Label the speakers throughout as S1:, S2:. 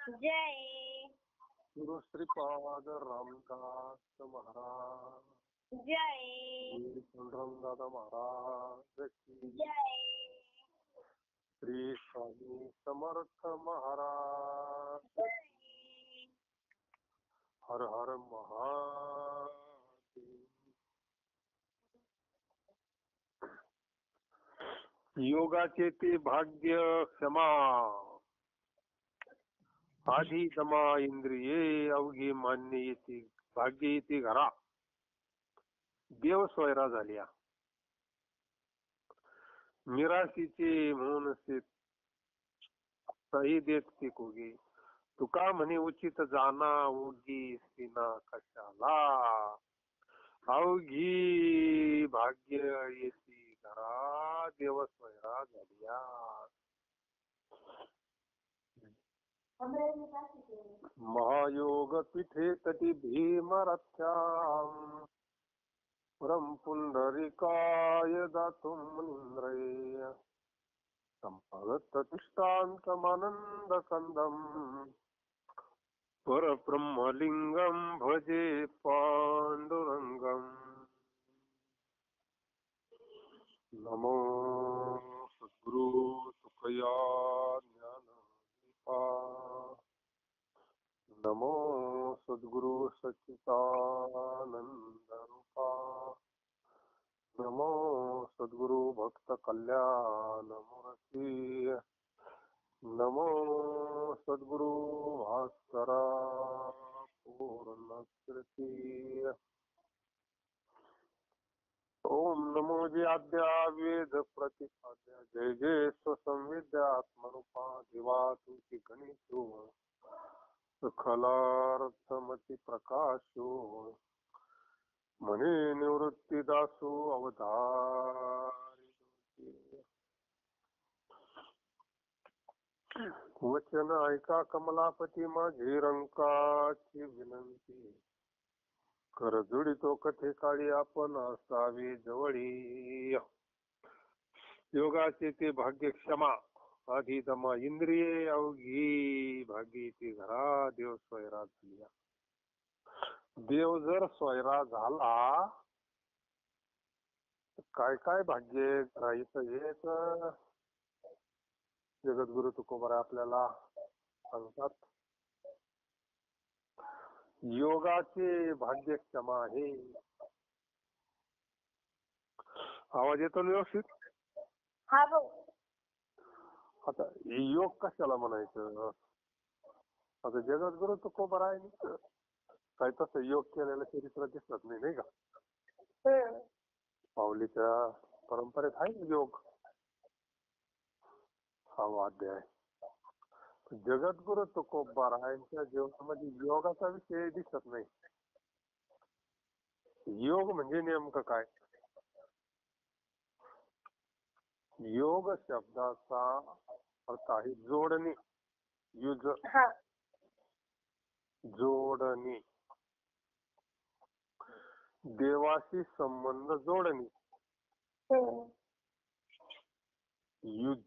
S1: जय
S2: गुरु श्रीपाद रामदास महाराज
S1: जय
S2: श्री पांडुरंगदादा महाराज की
S1: जय
S2: श्री स्वामी समर्थ महाराज
S1: जय
S2: हर हर महादेव. योगाचे ते भाग्य क्षमा आधी दमा इंद्रिये अवघी मान्य येते भाग्य येते घरा देव स्वैरा झाल्या मिराशीचे म्हणून सही देत ते कोगे तुका म्हणे उचित जाना उगी सीना कशाला अवघी भाग्य येते घरा देव स्वैरा झाल्या. महायोग पीठे तटी भीमरथ्याम पुरम पुंडरिकाय दातुम मुनींद्रय संपगत तिष्ठान्तमानंद कंदम परब्रह्मलिंगम भजे पांडुरंगम. नमो सद्गुरु सुखया ज्ञानदीपा नमो सद्गुरु सच्चिदानंद रूपा नमो सद्गुरु भक्त कल्याण मूर्ती नमो सद्गुरु भास्करा पूर्ण कीर्ती. ओम नमो जय आद्या वेद प्रतिपाद्या जय जय स्वसंविद्या आत्मरूपा देवा तुझी गणितो सखलार्थमती प्रकाशो म्हणे निवृत्ती दासो अवतारी. वचन ऐका कमलापती माझी रंकाची विनंती कर जोडितो कथे काळी आपण असावे जवळी. योगाचे ते भाग्य क्षमा आधी दमा इंद्रिये अवघी भागी ती घरा देव स्वैरा झाल्या. देव जर स्वैरा झाला तर काय काय भाग्य राहायचं हेच जगद्गुरु तुकोबरा आपल्याला सांगतात. योगाचे भाग्य क्षमा आहे. आवाज येतो ना व्यवस्थित?
S1: हा भाऊ.
S2: आता योग कशाला म्हणायचं? आता जगद्गुरु तुकोबरा आहे काय तसं योग केलेलं चरित्र दिसत नाही, नाही का? पावलीच्या परंपरेत आहे योग हा वाद्य आहे. जगद्गुरु तुकोबरा यांच्या जीवनामध्ये योगाचा विषय दिसत नाही. योग म्हणजे नेमकं काय? योग शब्दाचा अर्थ आहे जोडणी. युज जोडणी, देवाशी संबंध जोडणी. युज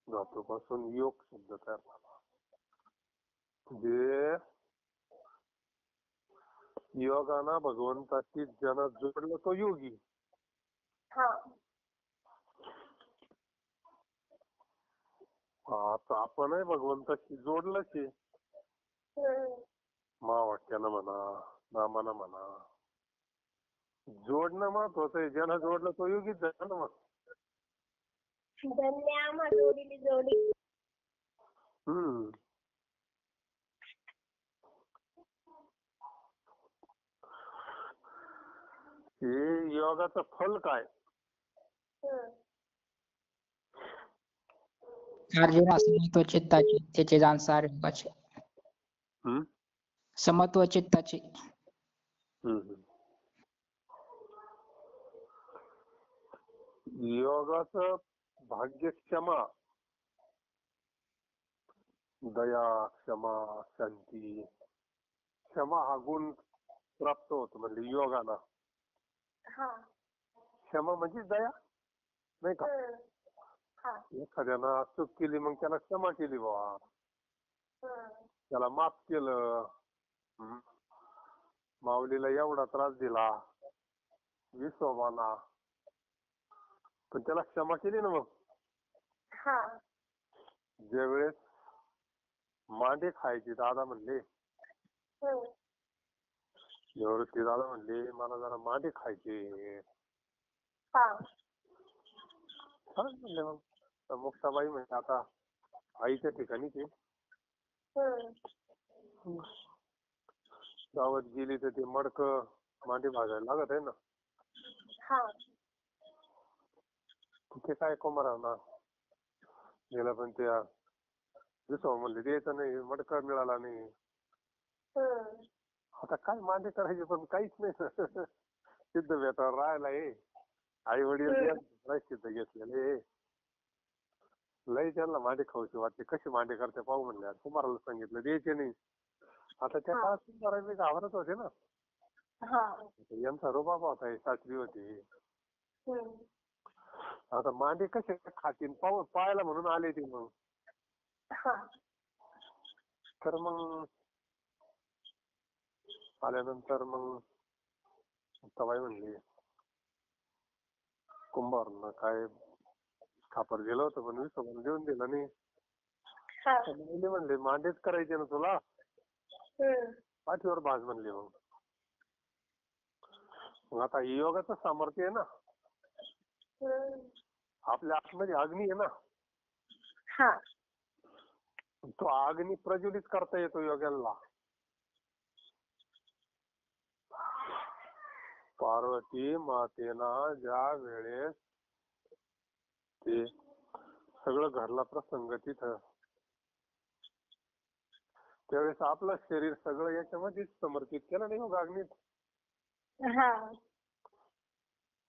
S2: धातूपासून योग शब्द तयार झाला. म्हणजे योगाना भगवंताशी ज्याला जोडलं तो योगी. आता आपणही भगवंताशी जोडलंच आहे. महावाक्यानं म्हणा नामानं म्हणा जोडणं महत्वाचं आहे. ज्याला जोडलं तो योगीच झाला ना मग.
S1: धन्य आम्हा जोडीली जोडी.
S2: हे योगाचं फल काय?
S3: अर्जुना समत्व चित्ताचे त्याचे जाण सारे योगाचे. समत्व चित्ताचे.
S2: योगाचं भाग्य क्षमा, दया, क्षमा, शांती. क्षमा हा गुण प्राप्त होतो म्हणजे योगाला. क्षमा म्हणजे दया नाही का? एखाद्यानं चूक केली मग त्याला क्षमा केली बाबा. त्याला माफ केलं. हं. माऊलीला एवढा त्रास दिला विसोबाला, पण त्याला क्षमा केली ना मग.
S1: हा.
S2: ज्यावेळेस मांडे खायचे दादा म्हणले, निवृत्ती दादा म्हणले मला जरा मांडे खायचे.
S1: हा.
S2: चालेल म्हणले मग. तर मुक्ताबाई म्हणजे आता आईच्या ठिकाणीच आहे. गावात गेली तर ते मडकं मांडे भाजायला लागत आहे ना.
S1: हा.
S2: तिथे काय कुमारांना गेला, पण त्या विसोबा म्हणले द्यायचं नाही, मडका मिळाला नाही. आता काय मांडे करायचे, पण काहीच नाही. सिद्ध बेतावर राहायला आहे. आई वडील सिद्ध घेतलेले. लय त्यांना मांडे खाऊचे वाटते, कसे मांडे करते पाहू म्हणले. कुमाराला सांगितलं द्यायचे नाही. आता त्या काळात कुमार मी घाबरत होते ना. यांचा रुबाब होता, हे सासरी होती. आता मांडे कसे खातील पाहायला म्हणून आले ते मग. तर मग आल्यानंतर मग मुक्ताबाई म्हणली कुंभारांना काय खापर दिलं होतं, पण विसोबाला देऊन दिलं नाही. म्हणले मांडेच करायचे ना तुला, पाठीवर भाज म्हणले. मग आता योगाचं सामर्थ्य आहे ना, आपल्या आतमध्ये अग्नी आहे ना, तो अग्नी प्रज्वलित करता येतो योगाला. पार्वती मातेना ज्या वेळेस ते सगळं घरला प्रसंग तिथं, त्यावेळेस आपलं शरीर सगळं याच्यामध्येच समर्पित केलं नाही मग अग्नीत.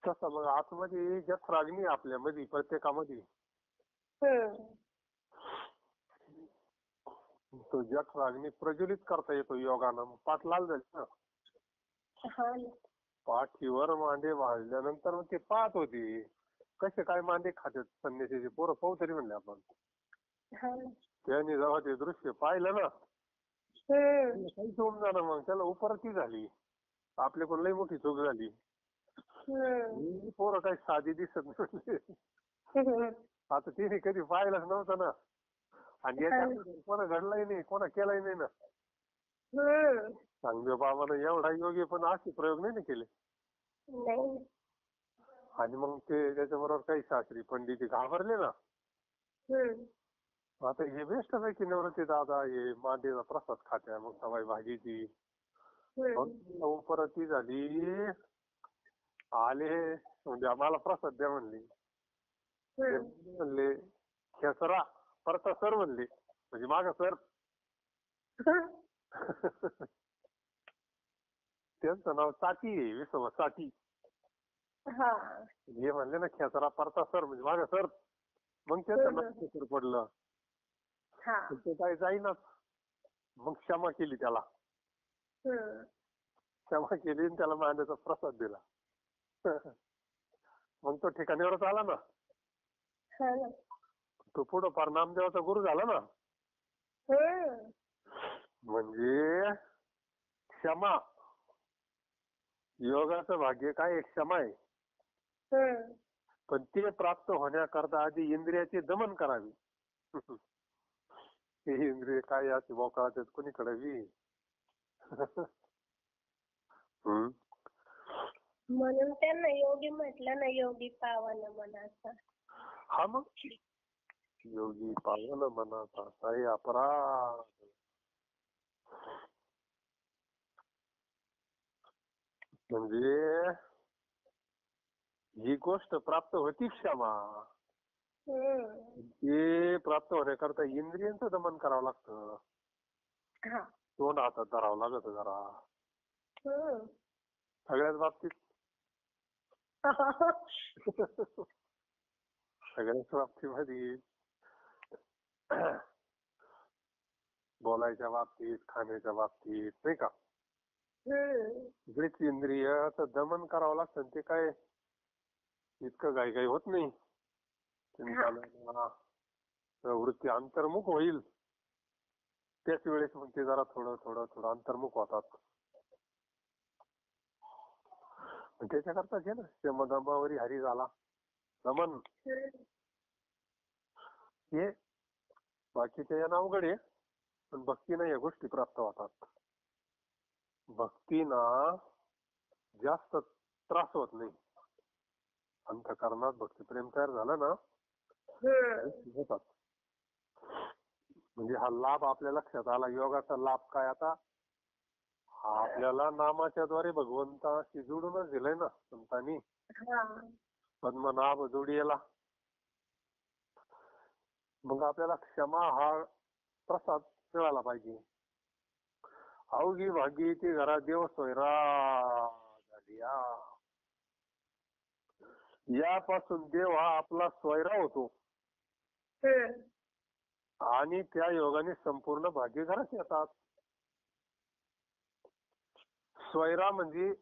S2: तसं मग आतमध्ये जठराग्नी आपल्यामध्ये प्रत्येकामध्ये, तो जठराग्नी प्रज्वलित करता येतो योगानं. पाठ लाल झाली ना. पाठीवर मांडे भाजल्यानंतर मग ते पाहत होती कसे काय मांडे खातात संन्यासीचे पोरं, पाहू तरी म्हणले आपण. त्यांनी जेव्हा ते दृश्य पाहिलं ना, काहीच होऊन जाणं. मग त्याला उपरती झाली, आपल्याकडून लई मोठी चूक झाली. पोरं काही साधी दिसत नव्हते. आता तिने कधी पाहिलंच नव्हतं ना, आणि याच्यामध्ये कोणा घडलाही नाही, कोणा केलाही नाही ना. सांगदेव बाबानं एवढा योगी पण असे प्रयोग नाही ना केले. आणि मग ते त्याच्याबरोबर काही शास्त्री पंडित घाबरले ना. आता हे बेस्ट पैकी निवृत्ती दादा हे मांडीचा प्रसाद खात्या, मग सवाई भाजीची उपरती झाली. आले म्हणजे आम्हाला प्रसाद द्या म्हणले. म्हणले खेसरा परता सर म्हणले, म्हणजे माग सर. त्यांचं नाव साती आहे, विसोबा साती. हे म्हणले ना खेसरा परता सर, म्हणजे माग सर. मग त्यांचं नाव खेसर पडलं. ते काही जाईनाच. मग क्षमा केली त्याला, क्षमा केली आणि त्याला मांड्याचा प्रसाद दिला. मग तो ठिकाणीवरच आला ना. तो पुढं फार नामदेवाचा गुरु झाला ना. म्हणजे क्षमा, योगाचं भाग्य काय क्षमा आहे. पण ते प्राप्त होण्याकरता आधी इंद्रियाचे दमन करावे. हे इंद्रिय काय असे मोकळात कोणीकडे बी.
S1: म्हणून त्यांना योगी म्हटलं ना, योगी पावन मनाचा.
S2: हा मग योगी पावन मनाचा काही अपराध. म्हणजे ही गोष्ट प्राप्त होती क्षमा. ते प्राप्त होण्याकरता इंद्रियांचं दमन करावं लागतं. तोंड हातात धरावं लागत जरा सगळ्याच बाबतीत. सगळ्याच बाबतीमध्ये, बोलायच्या बाबतीत, खाण्याच्या बाबतीत, नाही का. सगळीच इंद्रियाचं दमन करावं लागतं. ते काय इतकं काही होत नाही. वृत्ती अंतर्मुख होईल त्याच वेळेस मग ते जरा थोडं थोडं थोडं अंतर्मुख होतात. त्याच्याकरताच आहे ना शमदंबावरी हरी झाला रमन हे बाकीच्या यानं अवघड आहे पण भक्तीनं या गोष्टी प्राप्त होतात. भक्तीनं जास्त त्रास होत नाही. अंतःकरणात भक्तिप्रेम तयार झालं ना होतात. म्हणजे हा लाभ आपल्या लक्षात आला. योगाचा लाभ काय आता आपल्याला नामाच्या द्वारे भगवंताशी जोडूनच दिलंय ना संतांनी. पद्मनाभ जोडियाला. मग आपल्याला क्षमा हा प्रसाद मिळाला पाहिजे. अवघी भागी ती घरा देव सोयरा झालिया. यापासून देव हा आपला सोयरा होतो आणि त्या योगाने संपूर्ण भाग्य घरात येतात. सोयरा म्हणजे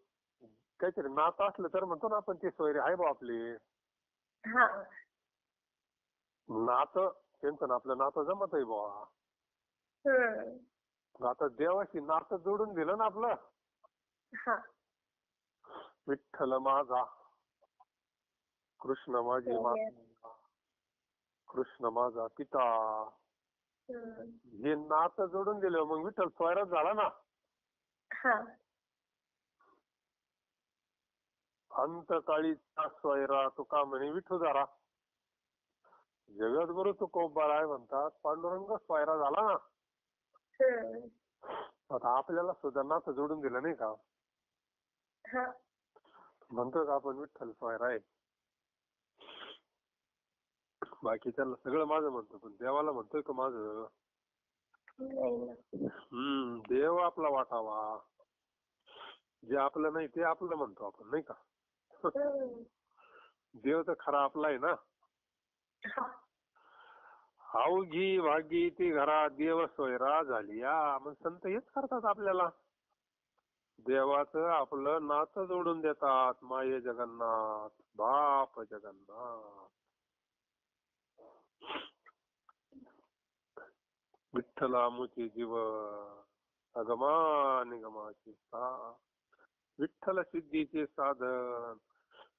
S2: काहीतरी नातं असलं तर म्हणतो ना आपण ते सोयरे आहे बा आपले. नातं त्यांचं ना आपलं नातं जमत आहे बा. आता देवाशी नातं जोडून दिलं ना आपलं. विठ्ठल माझा, कृष्ण माझी माता, कृष्ण माझा पिता, हे नातं जोडून दिलं मग विठ्ठल सोयराच झाला ना. अंतकाळीचा सोयरा तुका म्हणे विठुदारा. जगद्गुरु तुकोबाराय म्हणतात पांडुरंग सोयरा झाला ना. आता आपल्याला सुद्धा नातं जोडून दिलं नाही का. म्हणतो का आपण विठ्ठल सोयरा आहे. बाकीच्याला सगळं माझं म्हणतो पण देवाला म्हणतोय का माझं. देव आपला वाटावा. जे आपलं नाही ते आपलं म्हणतो आपण नाही का. देव तर खरा आपला आहे ना. अवघी भागी ती घरा देव सोयरा झालिया. मग संत हेच करतात आपल्याला. देवाचं आपलं नातं जोडून देतात. माये जगन्नाथ बाप जगन्नाथ. विठ्ठला मुचे जीव अगमा निगमाचे सा. विठ्ठल सिद्धीचे साधन,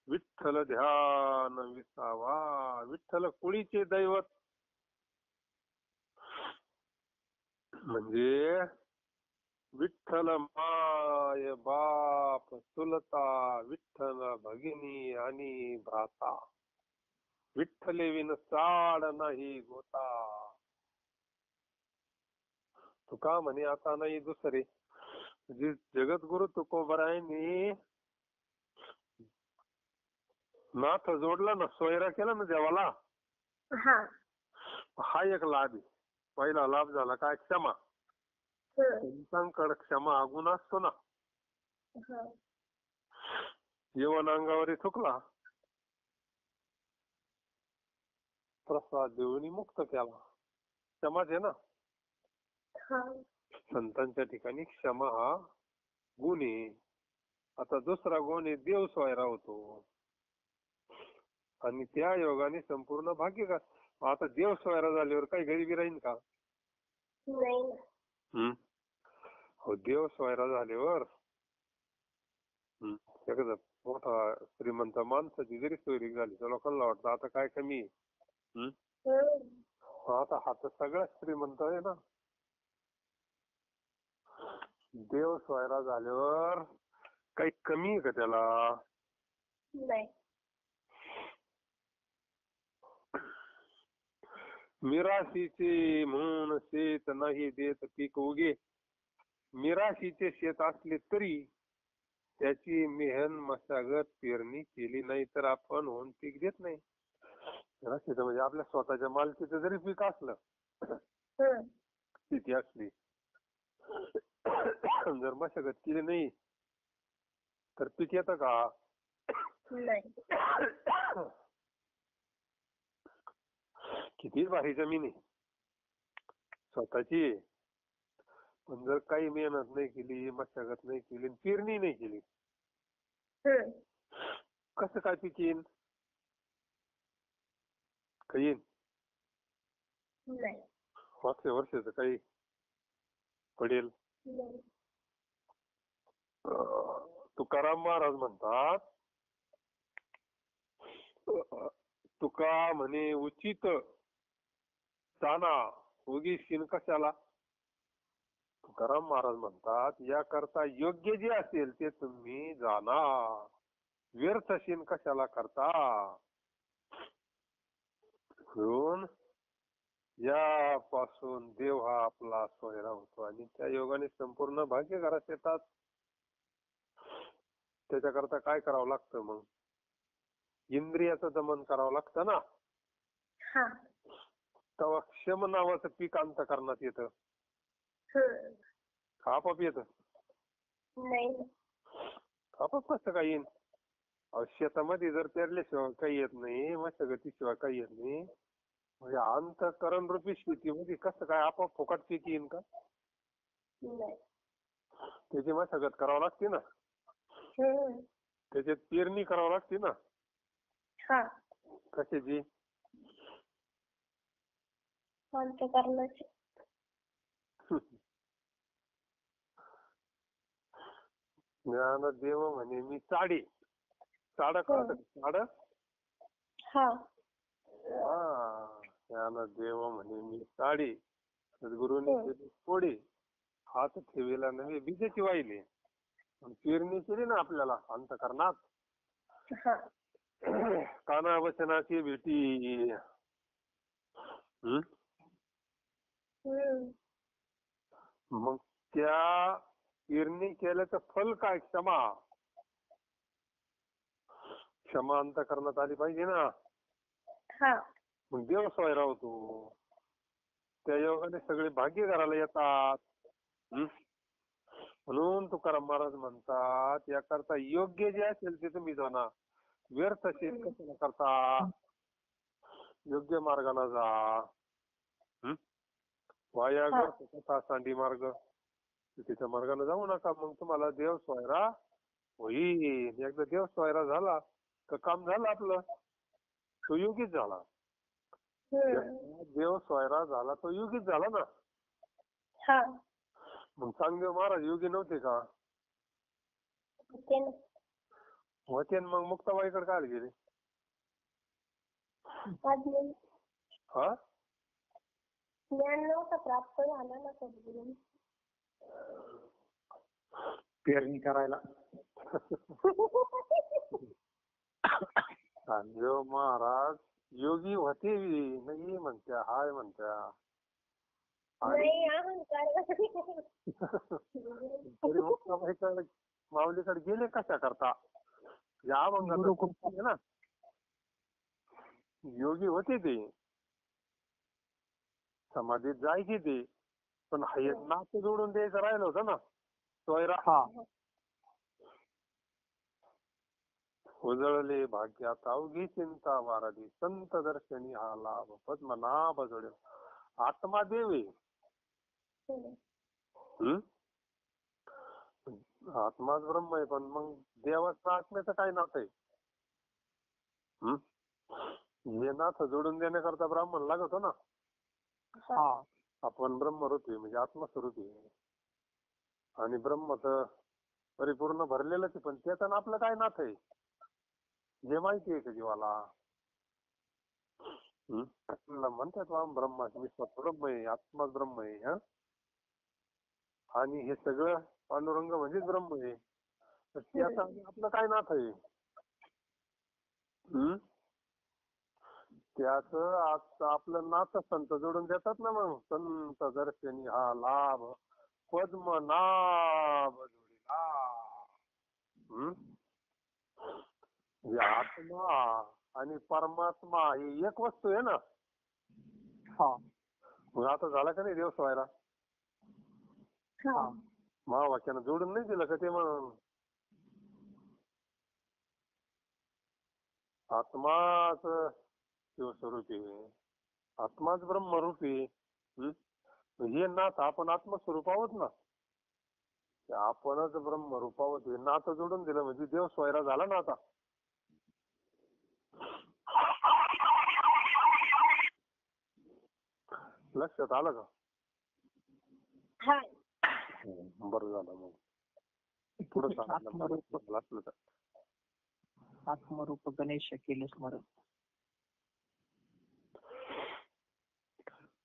S2: विठ्ठल ध्यान विसावा. विठ्ठल कुळीचे दैवत म्हणजे विठ्ठल माय बाप चुलता, विठ्ठल भगिनी आणि भ्राता. विठ्ठले विन चाड नाही गोता. तुका म्हणे आता नाही दुसरे. जे जगद्गुरु तुकोबारायांनी नाथ जोडला ना सोयरा केला ना देवाला. हा एक लाभ आहे. पहिला लाभ झाला काय क्षमा. संतांकडे क्षमा हा गुण असतो ना. यवन अंगावरी थुकला प्रसाद देऊन मुक्त केला. क्षमाच आहे ना. संतांच्या ठिकाणी क्षमा हा गुण आहे. आता दुसरा गुण आहे देव सोयरा होतो आणि त्या योगाने संपूर्ण भाग्य का. आता देव सोयरा झाल्यावर काही गरिबी राहील का. हो देव सोयरा झाल्यावर एखादा मोठा श्रीमंत माणसाची जरी सोयरी झाली तर लोकांना वाटतं आता काय कमी आहे. आता हा तर सगळ्यात श्रीमंत आहे ना. देव सोयरा झाल्यावर काही कमी आहे का त्याला. मिराशीचे म्हणून शेत नाही देत पीक उगे. मिराशीचे शेत असले तरी त्याची मेहन मशागत पेरणी केली नाही तर आपण होऊन पीक देत नाही. मिराशीचं म्हणजे आपल्या स्वतःच्या मालकीचं जरी पीक असलं शेती असली जर मशागत केली नाही तर पीक येतं का. किती भारी जमीन आहे स्वतःची पण जर काही मेहनत नाही केली मशागत नाही केली पेरणी नाही केली कसं काय पीक येईल. काही मागच्या वर्षाचं काही पडेल.
S1: नाही.
S2: तुकाराम महाराज म्हणतात, तुका म्हणे उचित जाना उगी शिन कशाला. तुकाराम महाराज म्हणतात, याकरता योग्य जे असेल ते तुम्ही जाणा, व्यर्थ शिन कशाला करता. म्हणून यापासून देव हा आपला सोयरा होतो आणि त्या योगाने संपूर्ण भाग्य घरात येतात. त्याच्याकरता काय करावं लागतं मग? इंद्रियाचं दमन करावं लागतं ना.
S1: हा.
S2: तेव्हा क्षम नावाचं पीक अंतःकरणात येतं. आपोआप येतं.
S1: नाही.
S2: आपोआप कसं काय येईल? शेतामध्ये जर पेरल्याशिवाय काही येत नाही, मशागतीशिवाय काही येत नाही, म्हणजे अंतःकरण रूपी शेतीमध्ये कसं काय आपोआप फुकट पीक येईल का?
S1: नाही.
S2: त्याची मशागत करावं लागते ना, त्याच्यात पेरणी करावं लागते ना.
S1: हा.
S2: कशाची?
S1: अंतःकरणाची.
S2: ज्ञानदेव म्हणे मी चाडी. चाड कळतं का? चाड.
S1: हा.
S2: ज्ञानदेव म्हणे मी चाडी, सद्गुरूंनी केली फोडी, हात ठेवीला नव्हे बीजेची वाहिली. पेरणी केली ना आपल्याला अंतःकरणात.
S1: हा.
S2: काना वचनाची भेटी. मग त्या पेरणी केल्याचं फल काय? क्षमा. क्षमा अंतःकरणात आली पाहिजे ना.
S1: हा.
S2: मग देव सोयरा होतो. त्या योगाने सगळे भाग्य घराला येतात. म्हणून तुकाराम महाराज म्हणतात, याकरता योग्य जे असेल ते तुम्ही जाणा, व्यर्थ शेत कशाला करता. योग्य मार्गाला जा. वाया व्यर्थ कथा सांडी मार्ग, चुकीच्या मार्गाने जाऊ नका. मग तुम्हाला देव सोयरा होईल. एकदा देव सोयरा झाला तर काम झालं आपलं, तो योगीच झाला. देव सोयरा झाला तो योगीच झाला ना.
S1: हा.
S2: मग चांगदेव महाराज योगी नव्हते का? होते. मग मुक्ताबाईकडे काय गेले? हा.
S1: ज्ञान नव्हतं प्राप्त झालं ना सद्गुरू.
S2: पेरणी करायला. चांगदेव महाराज योगी होते, नाही म्हणत्या, हाय म्हणत्या.
S1: नाही अहंकार.
S2: तरी मुक्ताबाईकडे माऊलीकडे गेले कशा करता? या अभंगात ना योगी होते ते, समाधीत जायचे ते, पण नातं जोडून द्यायचं राहिलं होतं ना सोयरा. उजळले भाग्यात अवघी चिंता वारली, संत दर्शनी हा लाभ पद्मनाभ जोडे. आत्मा देवे. आत्माच ब्रह्म आहे, पण मग देवाचं आत्म्याचं काय नातं आहे? हे नातं जोडून देण्याकरता ब्राह्मण लागतो ना. आपण ब्रह्मरूपी म्हणजे आत्मस्वरूपी आणि ब्रह्म तर परिपूर्ण भरलेलंच आहे, पण त्याचं आपलं काय नातं आहे जे माहिती आहे का जीवाला? म्हणतात ब्रह्मा मी स्वतः ब्रह्म आहे, आत्माच ब्रह्म आहे. आणि हे सगळं पांडुरंग म्हणजेच ब्रह्म आहे, तर त्याचं आपलं काय नातं आहे? त्याच आपलं नातं संत जोडून देतात ना. मग संत दर्शनी हा लाभ पद्मनाभ जोडीला. आत्मा आणि परमात्मा ही एक वस्तू आहे ना. मग आता झाला का नाही देव सोयरा? महावाक्यानं जोडून नाही दिलं का ते? म्हणून आत्माच शिवस्वरूपी, आत्माच ब्रह्मरूपी. हे नाथ आपण आत्मस्वरूप आहोत ना, आपणच ब्रह्मरूप आहोत. हे नातं जोडून दिलं म्हणजे देव सोयरा झाला ना. आता लक्षात आलं का? बरं झालं मग पुढे सांगितलं असलं तर.
S3: आत्मरूप गणेश केले स्मरण.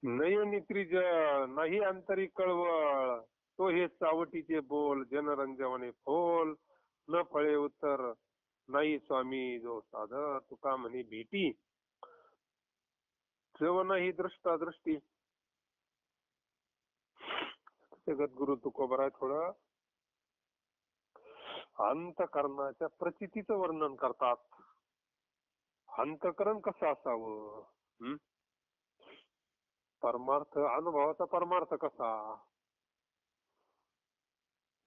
S2: नयनी त्रिज नाही अंतरी कळवळ, तो हे चावटीचे बोल जनरंजवणे फोल, न फळे उत्तर नाही स्वामी जो साधर, तुका म्हणे भेटी जव नाही दृष्टा दृष्टी. जगद्गुरु तुकोबर आहे थोडं अंतकरणाच्या प्रचितीचं वर्णन करतात. अंतकरण कसं असावं, परमार्थ अनुभवाचा परमार्थ कसा,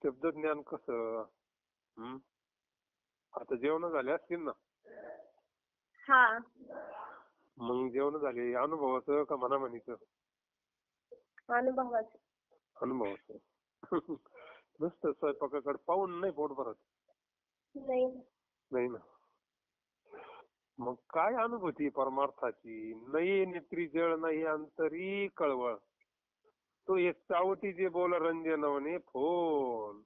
S2: शब्दज्ञान कसं. आता जेवण झाले असतील ना.
S1: हा.
S2: मग जेवण झाले अनुभवाचं का मनामनीचं.
S1: अनुभवाचं.
S2: अनुभवाचं. नुसतं स्वयंपाकाकडे पाहून नाही पोट भरत. नाही ना. मग काय अनुभूती परमार्थाची. नाही नेत्री जळ नाही अंतरी कळवळ, तो एक चावटी जे बोल रंजनवणे फोल.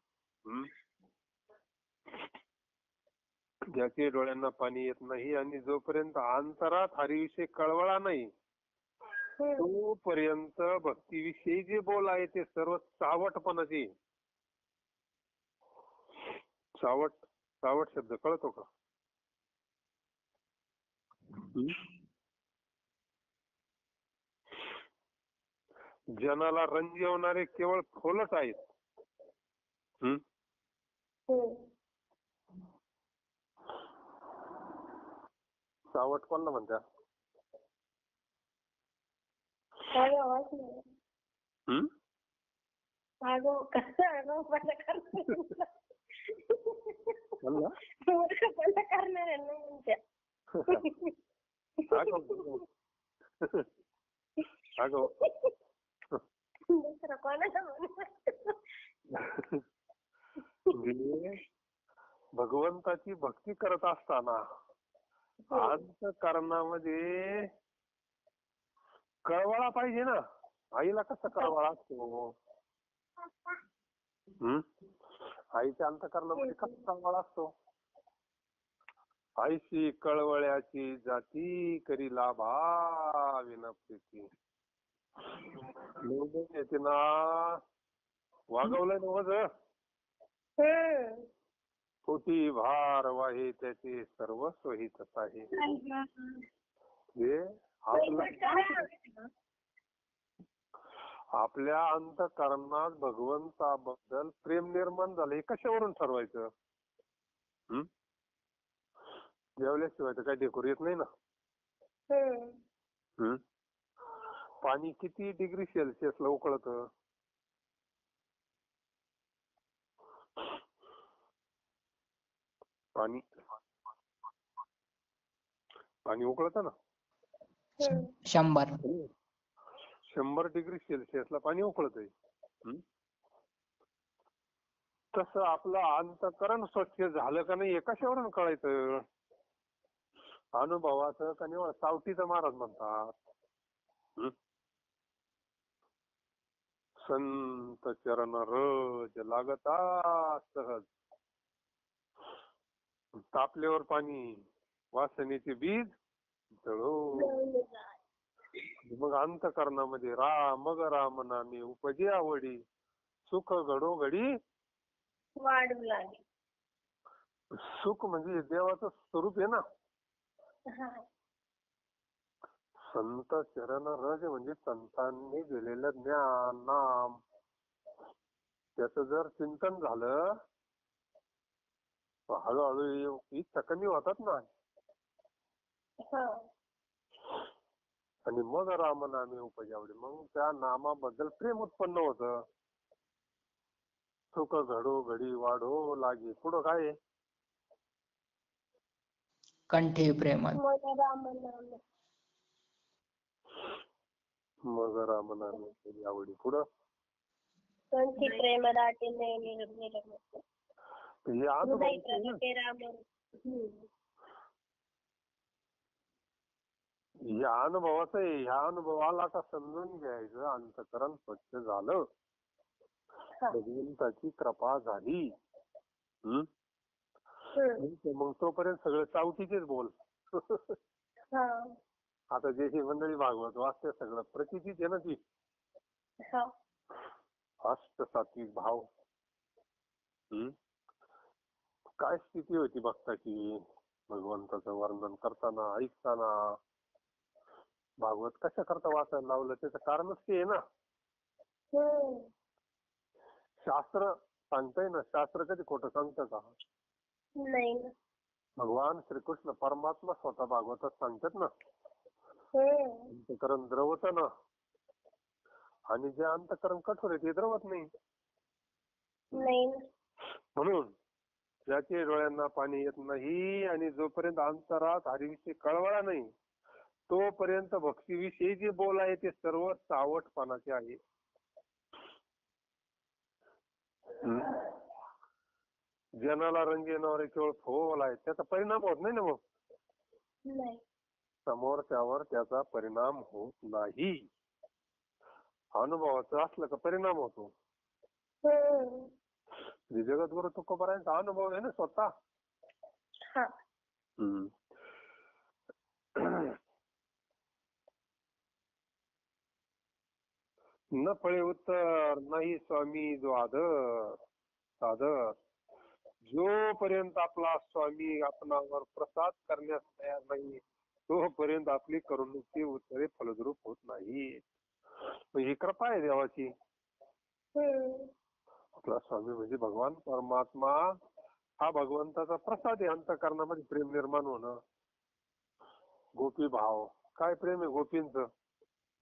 S2: ज्याचे डोळ्यांना पाणी येत नाही आणि जोपर्यंत अंतरात हरीविषयी कळवळा नाही तोपर्यंत भक्तीविषयी जे बोल आहे ते सर्व चावटपणाचे. चावट शब्द कळतो का. जनाला रंजवणारे केवळ फोलच आहेत. चावट कोणला म्हणतात. भगवंताची भक्ती करत असताना अंतःकरणामध्ये कळवळा पाहिजे ना. आईला कसा कळवळा असतो. आईच्या अंतःकरणामध्ये कसा कळवळा असतो. आईशी कळवळ्याची जाती करी लाभा विनप्रीती. येते ना वागवलंय ना वज. पोटी भार वाहे त्याचे सर्वस्व हितच आहे. आपल्या अंतःकरणात भगवंताबद्दल प्रेम निर्माण झालं हे कशावरून ठरवायचं. जेवल्याशिवाय तर काही डेकोर येत नाही ना. पाणी किती डिग्री सेल्सिअसला उकळतं. पाणी उकळतं ना. 100 डिग्री सेल्सिअसला पाणी उकळतंय. तसं आपलं अंतःकरण स्वच्छ झालं का नाही हे कशावरून कळायचं. अनुभवाचं का निवळ सावटीचं महाराज म्हणतात. संत चरण रज लागता सहज, तापल्यावर पाणी वासनेचे बीज जळो. मग अंतःकरणामध्ये मग राम नामे उपजे आवडी, सुख घडोघडी
S1: वाढू लागली.
S2: सुख म्हणजे देवाचं स्वरूप आहे ना. संत चरण रज म्हणजे संतांनी दिलेलं ज्ञान नाम, त्याचं जर चिंतन झालं हळूहळू इच्छा कमी होतात ना. आणि मग राम नामे उपजावडी, मग त्या नामाबद्दल प्रेम उत्पन्न होतं. सुख घडो घडी वाढो लागे. पुढं काय
S3: कंठे प्रेम.
S2: मग राम नामे आवडी. पुढं
S1: कंठी प्रेम दाटे
S2: या अनुभवाचं आहे. ह्या अनुभवाला का समजून घ्यायचं. अंतःकरण स्वच्छ झालं
S1: हा.
S2: भगवंताची कृपा झाली. हम्म?
S1: हम्म.
S2: मग तोपर्यंत सगळं चावटीचेच बोल.
S1: हा.
S2: आता जे ही मंडळी भागवत वाचते सगळं प्रचितीच आहे ना ती.
S1: हा.
S2: अष्ट सात्विक भाव. हम्म? काय स्थिती होती भक्ताची भगवंताचं वर्णन करताना ऐकताना. भागवत कशा करता वाचायला लावलं त्याचं कारणच ते आहे ना.
S1: हम्म.
S2: शास्त्र सांगतंय ना, शास्त्र कधी खोटं सांगतं का?
S1: नाही ना.
S2: भगवान श्रीकृष्ण परमात्मा स्वतः भागवतात सांगतात ना, अंतकरण द्रवत ना, आणि जे अंतकरण कठोर आहे ते द्रवत नाही.
S1: नाही ना.
S2: म्हणून ज्याचे डोळ्यांना पाणी येत नाही आणि जोपर्यंत अंतरात हरीविषयी कळवळा नाही तोपर्यंत भक्तीविषयी जे बोल आहे ते सर्व चावटपणाचे आहे. जनाला रंग येणारे केवळ फोल आहे, त्याचा परिणाम होत नाही ना. मग
S1: नाही.
S2: समोर त्यावर त्याचा परिणाम होत नाही. अनुभवाचं असलं का परिणाम होतो. जगद्गुरु तुकोबारायांचा अनुभव आहे ना स्वतः.
S1: हा.
S2: न फळे उत्तर नाही स्वामी जो आदर सादर. जोपर्यंत आपला स्वामी आपणावर प्रसाद करण्यास तयार नाही तोपर्यंत आपली करुणेची उत्तरे फलद्रूप होत नाही. ही कृपा आहे देवाची. आपला स्वामी म्हणजे भगवान परमात्मा हा भगवंताचा प्रसाद आहे. अंतःकरणामध्ये प्रेम निर्माण होणं. गोपी भाव, काय प्रेम आहे गोपींचं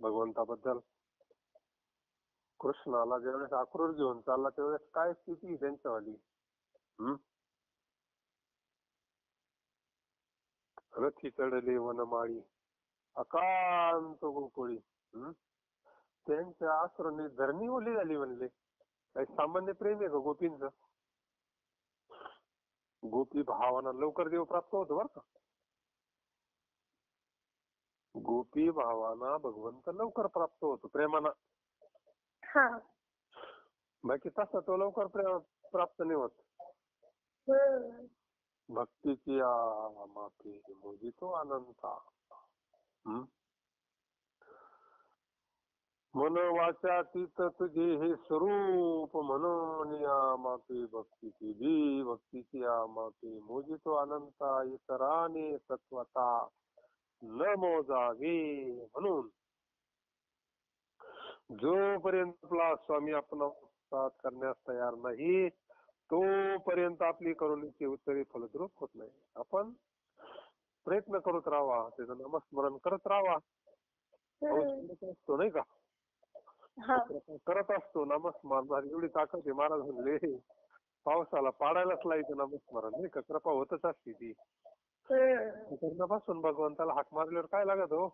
S2: भगवंताबद्दल. कृष्णाला ज्यावेळेस आक्रोश घेऊन चालला त्यावेळेस काय स्थिती त्यांच्यावाली. रथी चढले वनमाळी अकांत गोकुळी. त्यांच्या आश्रमी धरणी ओली झाली म्हणले. काही सामान्य प्रेम आहे का गोपींचं? गोपी भावांना लवकर देव प्राप्त होतो बर का. गोपी भावांना भगवंत लवकर प्राप्त होतो प्रेमानं. बाकी तसा तो लवकर प्राप्त नाही होत. भक्तीची माती मोजितो अनंता. मन वाचातीत तुझे हे स्वरूप म्हणून या माते भक्तीची जी भक्तीची या माते मोजितो अनंता इतराने तत्वता न मोजावे. म्हणून जोपर्यंत आपला स्वामी आपण साथ करण्यास तयार नाही तोपर्यंत आपली करुणेची उत्तरे फलद्रूप होत नाही. आपण प्रयत्न करत राहावा, त्याचं नामस्मरण करत राहावा. असतो नाही का, करत असतो नामस्मरण. एवढी ताकद आहे महाराज म्हणले पावसाला पाडायलाच लायचं नामस्मरण नाही का. कृपा होतच असते ती. करण्यापासून भगवंताला हाक मारल्यावर काय लागत हो.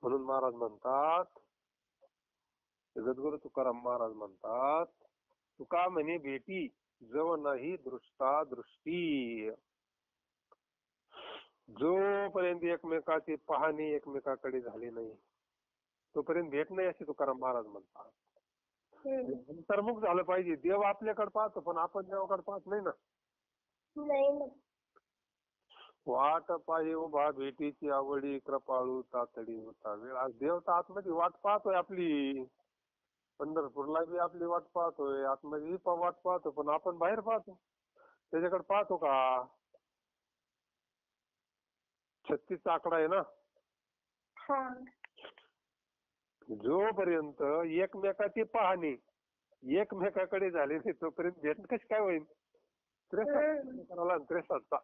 S2: म्हणून महाराज म्हणतात, जगद्गुरु तुकाराम महाराज म्हणतात, तुका म्हणे भेटी जव नाही दृष्टा दृष्टी. जोपर्यंत एकमेकाची पाहणी एकमेकाकडे झाली नाही तोपर्यंत भेट नाही असे तुकाराम महाराज म्हणतात. अंतर्मुख झालं पाहिजे. देव आपल्याकडे पाहतो पण आपण देवाकडे पाहत नाही ना. वाट पाहि उभा भेटीची आवडी कृपाळू तातडी होता वेळ. आज देव तर आतमध्ये वाट पाहतोय आपली. पंढरपूरला बी आपली वाट पाहतोय, आतमध्ये वाट पाहतो, पण आपण बाहेर पाहतो. त्याच्याकडे पाहतो का? 36चा आकडा आहे ना. जोपर्यंत एकमेकाची पाहणी एकमेकाकडे झाली नाही तोपर्यंत भेट कशी काय होईल. 63चा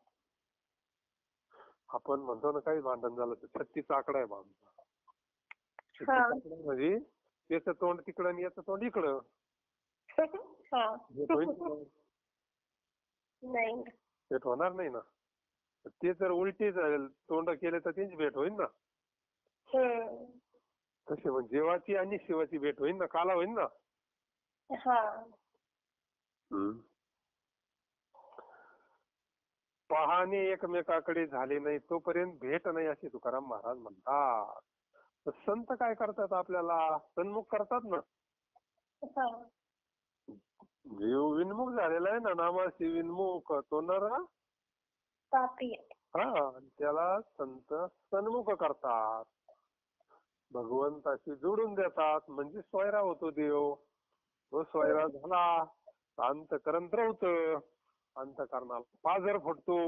S2: आपण म्हणतो ना काही भांडण झालं तर 36चा आकडा आहे आमचा. 36चा आकडा म्हणजे त्याचं तोंड तिकडं आणि याचं तोंड इकडं. भेट होणार नाही ना. ते जर उलटी तोंड केले तर त्यांची भेट होईल ना. तसे म्हणजे देवाची आणि शिवाची भेट होईल ना, काला होईल ना. पाहणे एकमेकाकडे झाले नाही तोपर्यंत भेट नाही असे तुकाराम महाराज म्हणतात. तर संत काय करतात आपल्याला सन्मुख करतात ना.
S1: हा.
S2: जीव विनमुख झालेला आहे ना, नामाशी विनमुख तो नर
S1: पापी आहे.
S2: हा, त्याला संत सन्मुख करतात, भगवंताशी जोडून देतात, म्हणजे सोयरा होतो देव. तो सोयरा झाला, अंतकरण द्रवतं, अंतकरणाला पाझर फुटतो,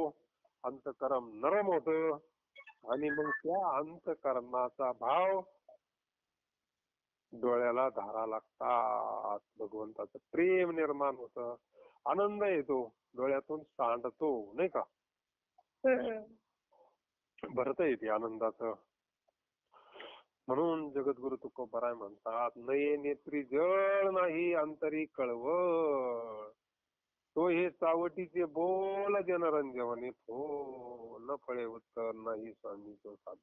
S2: अंतकरण नरम होतं, आणि मग त्या अंतकरणाचा भाव डोळ्याला धारा लागतात, भगवंताचं प्रेम निर्माण होतं, आनंद येतो, डोळ्यातून सांडतो, नाही का, भरत येते आनंदाचं. म्हणून जगद्गुरु तुकोबाराय म्हणतात, नये नेत्री जळ नाही अंतरी कळवळ, तो हे चावटीचे बोल जनरंजवणे फो, न फळे उत्तर नाही स्वामी तो साध.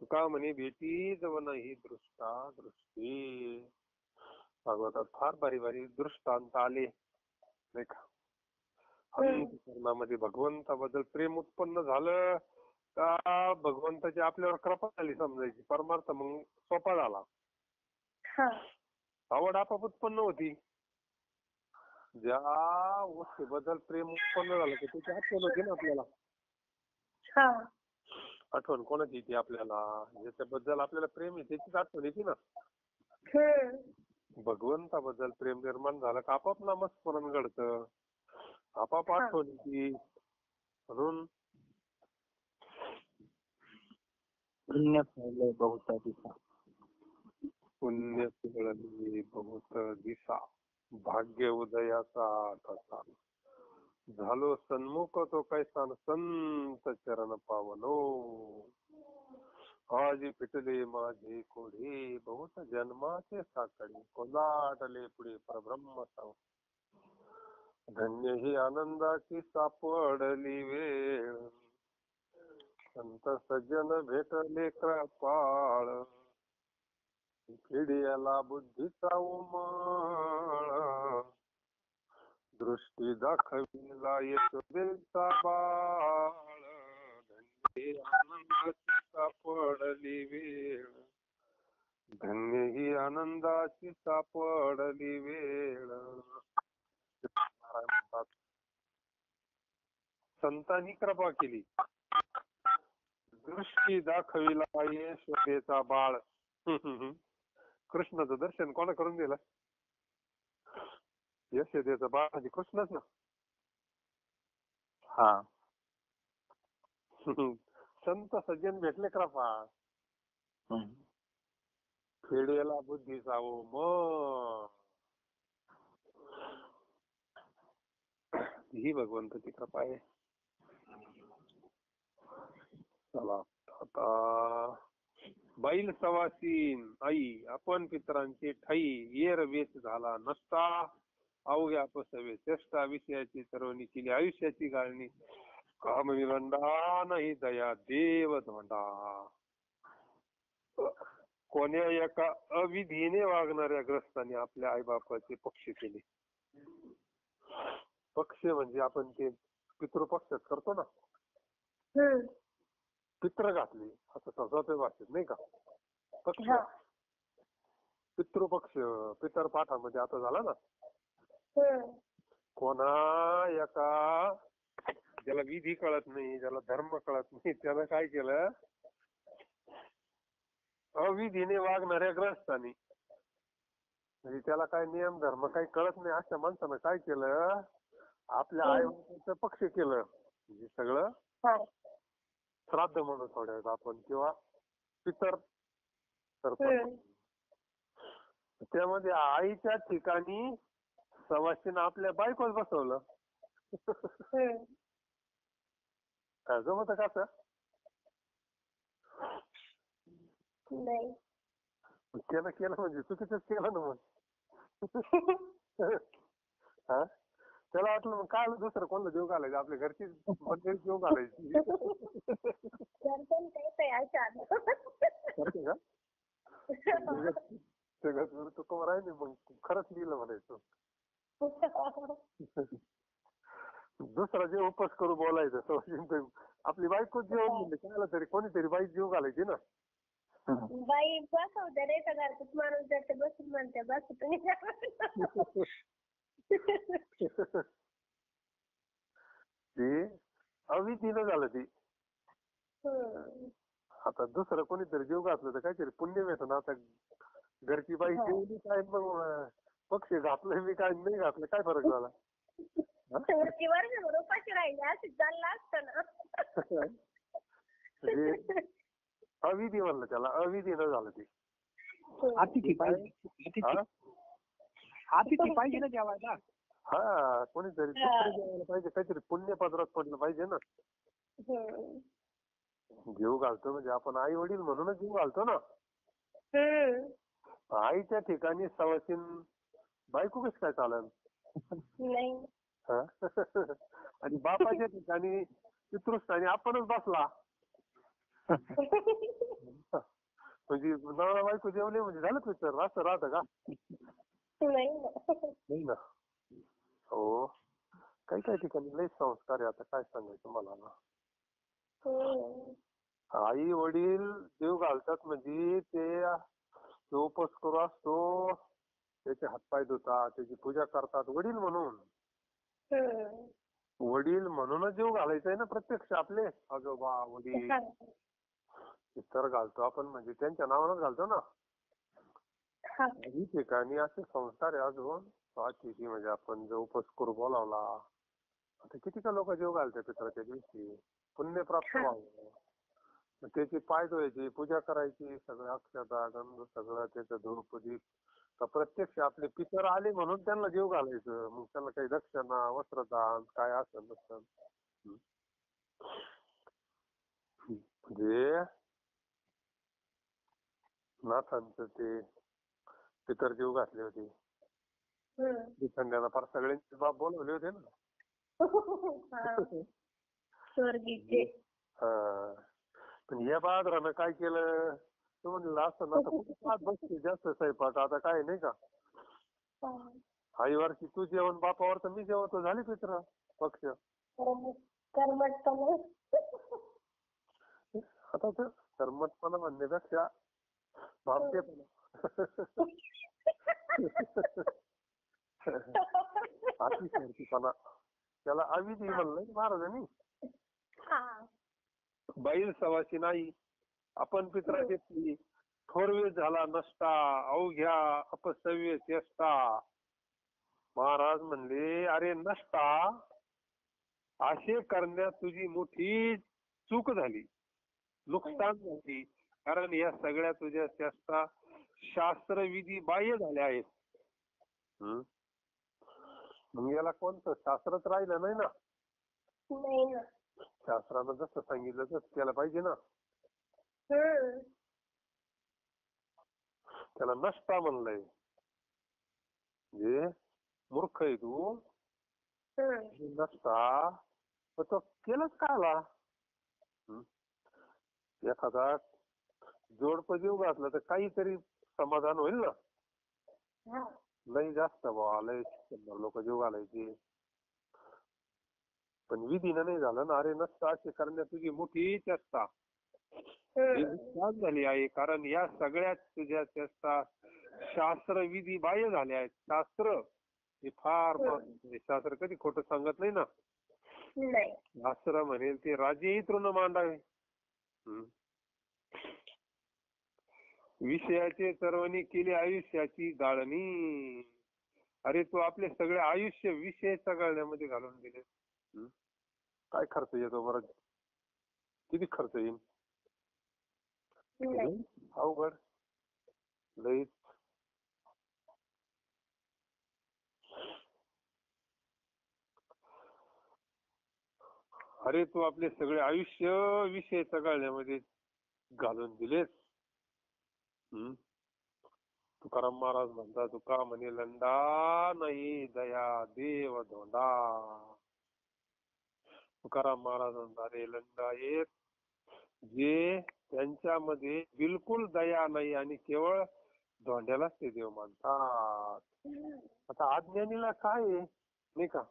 S2: तुका म्हणे भेटी जव नाही दृष्टा दृष्टी. भागवतात फार भारी भारी दृष्टांत आले, नाही का. अंतःकरणामध्ये भगवंताबद्दल प्रेम उत्पन्न झालं का भगवंताची आपल्यावर कृपा झाली समजायची, परमार्थ मग सोपा झाला. आवड आपोआप उत्पन्न होती. ज्या वस्तूबद्दल प्रेम उत्पन्न झालं की त्याची आठवण होती ना आपल्याला. आठवण कोणाची येते आपल्याला, ज्याच्याबद्दल आपल्याला प्रेम आहे त्याचीच आठवण येते ना. भगवंताबद्दल प्रेम निर्माण झालं का आपोआप नामस्मरण घडतं, आपोआप आठवण येते. म्हणून
S3: पुण्य फळले बहुत दिसा,
S2: पुण्य फळले बहुत दिसा, भाग्य उदयाचा तसा, झालो सन्मुख तो कैसा संत चरण पावलो, आज पिटले माझे कोढे बहुत जन्माचे साकडे, कोलाटले पुढे परब्रह्म साव, धन्य ही आनंदाची सापडली वेळ, संत सज्जन भेटले कृपाळ, पिढीला बुद्धीचा उमळ, दृष्टी दाखविला यशोदेचा बाळ, धन्य आनंदाची सापडली वेळ, धन्य ही आनंदाची सापडली वेळ. संतांनी कृपा केली, दृष्टी दाखविला यशोदेचा बाळ. कृष्णाचं दर्शन कोणा करून दिलं? यशोदेचा बाळ म्हणजे कृष्णच ना.
S3: हा.
S2: संत सज्जन भेटले कृपा, खेडेला बुद्धी जावो मग, ही भगवंताची कृपा आहे. चला आता, बैल सवासीन आई आपण पितरांचे ठाई, येर वेच झाला नसता, अवघ्या पसवे चेष्टा विषयाची सर्वणी केली आयुष्याची गाळणी, कामविवंडा नाही दया देव धोंडा. कोण्या एका अविधीने वागणाऱ्या ग्रस्ताने आपल्या आईबापाचे पक्ष केले. पक्ष म्हणजे आपण ते पितृपक्षात करतो ना, पित्र घातले असं सोप्या भाषेत, नाही का. पक्ष पितृपक्ष पितर पाठामध्ये आता झाला ना. कोणा एका ज्याला विधी कळत नाही, ज्याला धर्म कळत नाही, त्यानं काय केलं, अविधीने वागणाऱ्या ग्रस्तांनी, म्हणजे त्याला काय नियम धर्म काही कळत नाही अशा माणसानं काय केलं, आपल्या आई वडिलांचं पक्ष केलं. म्हणजे सगळं श्राद्ध म्हणून थोड्यात आपण, किंवा पितर करतो. त्यामध्ये आईच्या ठिकाणी सवाशीनं आपल्या बायकोच बसवलं. काय जमत का असं?
S1: नाही.
S2: त्यानं केलं म्हणजे चुकीचंच केलं ना मग. त्याला वाटलं मग काय दुसरं कोणाला जीव घालायचं, आपल्या घरची मंडळी जीव घालायची. करते का जगद्गुरु तुकोबाराय नाही मग खरंच लिहिलं म्हणायचं. दुसरा जीव उपस करू बोलायचं. आपली बायको जीव म्हणजे काय तरी कोणीतरी बाई जीव घालायची ना.
S1: बाई बसवते रे, का घरचाच माणूस जाते बसून म्हणते बस तुम्ही.
S2: ती अविधीनं झालं ती.
S1: हम्म.
S2: आता दुसरं कोणीतरी जीव घातलं तर काहीतरी पुण्य मिळतं ना. आता घरची बाई जेवली काय मग पक्षी घातलं मी काय नाही घातलं काय फरक झाला.
S1: वरची वर्षभर उपाशी राहिले असं चाललं असतं ना.
S2: म्हणजे अविधी म्हणलं त्याला, अविधीनं झालं ते.
S4: अतिथी पाहिजे
S2: हा?
S4: अतिथी पाहिजे ना जेवायला.
S2: हा कोणीतरी दुसरं जेवायला पाहिजे, काहीतरी पुण्य पदरात पडलं पाहिजे ना.
S1: हम्म.
S2: जीव घालतो म्हणजे आपण आई वडील म्हणूनच जीव घालतो ना.
S1: हम्म.
S2: आईच्या ठिकाणी सवासीन बायको कशी काय चालेल.
S1: नाही.
S2: हा? आणि बापाच्या ठिकाणी पितृस्थानी आपणच बसला म्हणजे नवरा बायको जेवले म्हणजे झालं पिक्चर असं राहतं का.
S1: नाही ना.
S2: नाही ना. हो काही काही ठिकाणी लय संस्कार आहे. आता काय सांगायचं मला ना.
S1: हम्म.
S2: आई वडील जीव घालतात म्हणजे ते जो उपवास करू असतो त्याचे हातपाय धुतात, त्याची पूजा करतात वडील म्हणून.
S1: हम्म.
S2: वडील म्हणूनच जीव घालायचा आहे ना प्रत्यक्ष आपले आजोबा वडील. इतर घालतो आपण म्हणजे त्यांच्या नावानच घालतो ना.
S1: हा.
S2: काही ठिकाणी असे संस्कार आहे अजून अतिथी म्हणजे आपण जो उपवास करू बोलावला आता किती का लोक जीव घालतात पित्राच्या दिवशी पुण्य प्राप्त व्हावं. मग त्याची पाय धुवायची, पूजा करायची, सगळं अक्षता गंध सगळं त्याचं धूप दीप. तर प्रत्यक्ष आपले पितर आले म्हणून त्यांना जीव घालायचं. मग त्यांना काही दक्षिणा वस्त्रदान काय असेल नसेल. म्हणजे नाथांचं ते पितर जीव घातले होते. संध्याला फार सगळ्यांचे बाप बोलवले होते ना.
S1: स्वर्गीचे.
S2: हा. पण या बहादरानं काय केलं तो म्हणलं असं ना कुठे पाहत बसते जास्त स्वयंपाक आता काय नाही का. आईवरची तू जेवण बापावर तर मी जेवतो झाली पित्र पक्ष.
S1: कर्मठपणा.
S2: आता तर कर्मठपणा म्हणण्यापेक्षा भामटेपणा. अतिशयपणा त्याला अविधी म्हणलं महाराजांनी. बैल सवासी नाही आपण पित्राचे थोरवे झाला नसता अवघ्या अपसव्य चेष्टा. महाराज म्हणले अरे नसता असे करण्यात तुझी मोठी चूक झाली, नुकसान झाली. कारण या सगळ्या तुझ्या चेष्टा शास्त्रविधी बाह्य झाल्या आहेत. मग याला कोणतं शास्त्रच राहिलं नाही ना.
S1: नाही ना.
S2: शास्त्रानं जसं सांगितलं तसं केलं पाहिजे ना. त्याला नसता म्हणलंय म्हणजे मूर्ख आहे तू. नसता तर तो केलंच काला. एखादा जोडपं जीव घातलं तर काहीतरी समाधान होईल ना. लय जास्त लय लोक जीव घालायचे पण विधीनं नाही झालं ना. अरे नसता असे करण्यात तुझी मोठी चेष्टा नुकसान झाली आहे. कारण या सगळ्या तुझ्या चेष्टा शास्त्र विधी बाह्य झाल्या आहेत. शास्त्र हे फार शास्त्र कधी खोटं सांगत नाही ना. शास्त्र म्हणेल ते राजेही तृण मांडावे. विषयाचे सर्वांनी केली आयुष्याची गाळणी. अरे तू आपले सगळे आयुष्य विषयाच्या गाळण्यामध्ये घालून दिले. काय खर्च येतो बरं, किती खर्च येईल. अवघड लईच. अरे तू आपले सगळे आयुष्य विषयाच्या गाळण्यामध्ये घालून दिलेस. तुकाराम महाराज म्हणतात तुका म्हणे लंडा नाही दया देव धोंडा. तुकाराम महाराज म्हणतात रे लंडा येत जे त्यांच्यामध्ये बिलकुल दया नाही आणि केवळ धोंड्यालाच ते देव मानतात. आता अज्ञानीला काय आहे नाही का,